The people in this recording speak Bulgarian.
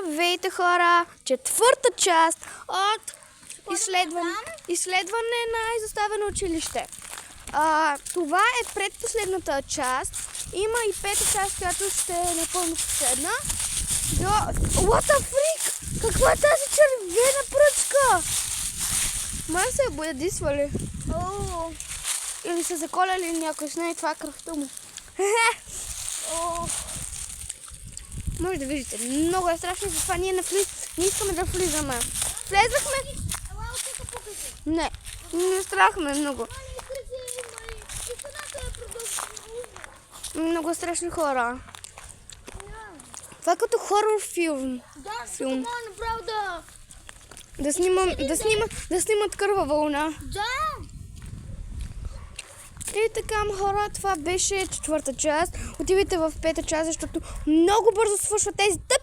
Здравейте, хора! Четвърта част от изследване на изоставено училище. Това е предпоследната част. Има и пета част, която ще е напълно последна. What the freak? Каква е тази червена пръчка? Май се е боядисвали. Или са заколяли някой с нея, това е кръвта му. Може да виждате, много е страшно, затова ние не искаме да влизаме. Влезахме? Не страхме много. Много страшни хора. Това е като хорор филм. Да снимат Кърва вълна. И така, хора, това беше четвърта част. Отивайте в пета част, защото много бързо свършват тези тъпи